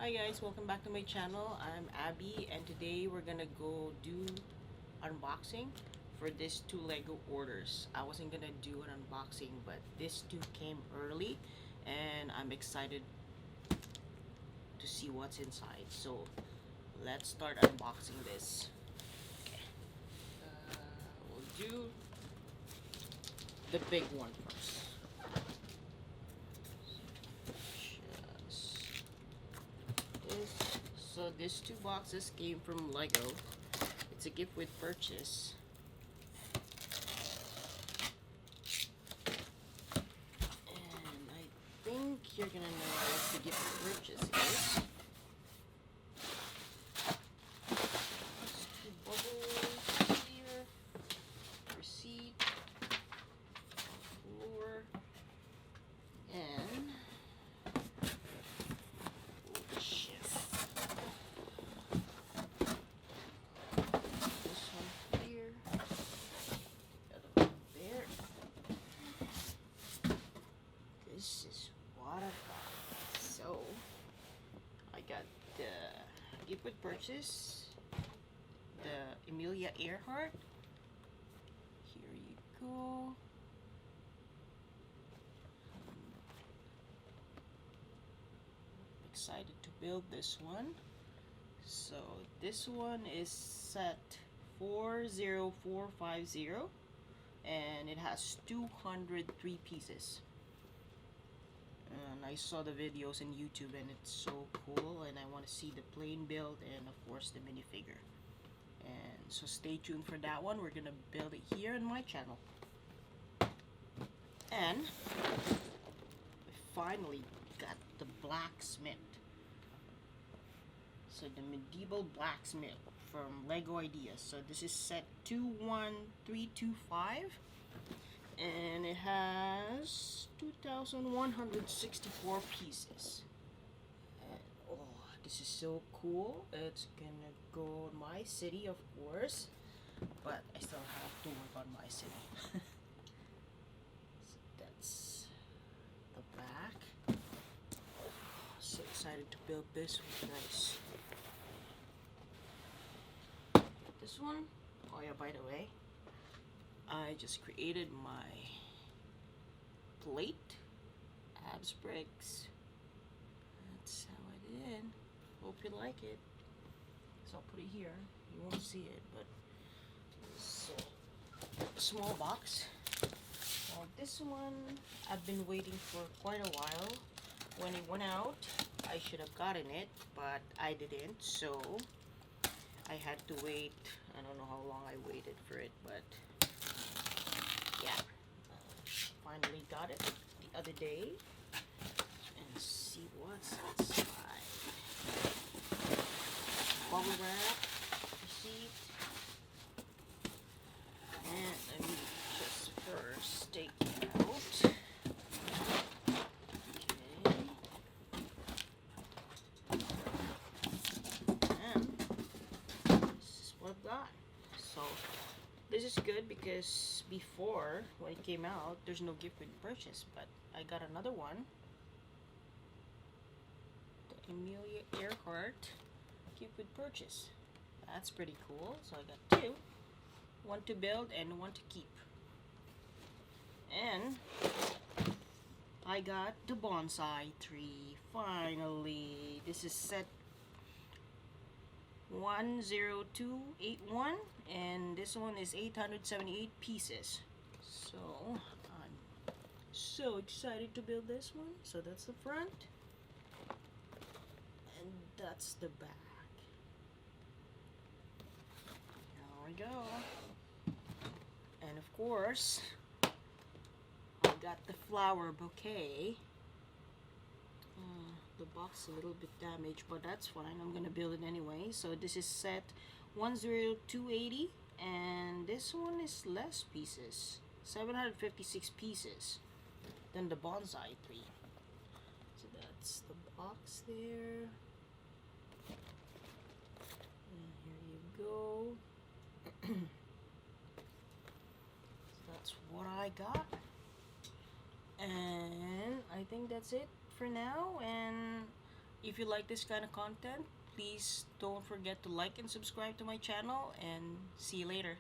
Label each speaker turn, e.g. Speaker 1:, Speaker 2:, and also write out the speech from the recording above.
Speaker 1: Hi guys, welcome back to my channel. I'm Abby and today we're gonna go do unboxing for these two Lego orders. I wasn't gonna do an unboxing, but these two came early and I'm excited to see what's inside. So let's start unboxing this. Okay. We'll do the big one first. Just this. So these two boxes came from Lego. It's a gift with purchase. And I think you're gonna know what the gift with purchase is. There's two bubbles here. Receipt. Floor. And this one here, the other one there. This is what I got. So I got the gift with purchase, the Amelia Earhart. Here you go. Excited to build this one. So this one is set 40450 and it has 203 pieces. And I saw the videos in YouTube and it's so cool, and I want to see the plain build and of course the minifigure. And so stay tuned for that one. We're gonna build it here on my channel. And I finally got the blacksmith. So the medieval blacksmith from Lego Ideas. So this is set 21325 and it has 2,164 pieces. And, oh, this is so cool. It's gonna go in my city, of course, but I still have to work on my city. So that's the back. So excited to build this one, guys. This one, oh yeah, by the way, I just created my plate, abs bricks. That's how I did. Hope you like it. So I'll put it here. You won't see it, but so small box. Well, this one I've been waiting for quite a while. When it went out, I should have gotten it, but I didn't. So I had to wait. I don't know how long I waited for it, but yeah, finally got it the other day. And see what's inside. Bubble wrap, receipt, and let me just first take it out. So this is good because before, when it came out, there's no gift with purchase, but I got another one, the Amelia Earhart gift with purchase. That's pretty cool. So I got two, one to build and one to keep. And I got the bonsai tree. Finally, this is set 10281 and this one is 878 pieces. So I'm so excited to build this one. So that's the front and that's the back. There we go. And of course I got the flower bouquet. The box is a little bit damaged, but that's fine. I'm gonna build it anyway. So this is set 10280 and this one is less pieces, 756 pieces than the bonsai tree. So that's the box there, and here you go. So that's what I got, and I think that's it for now. And If you like this kind of content, please don't forget to like and subscribe to my channel, and see you later.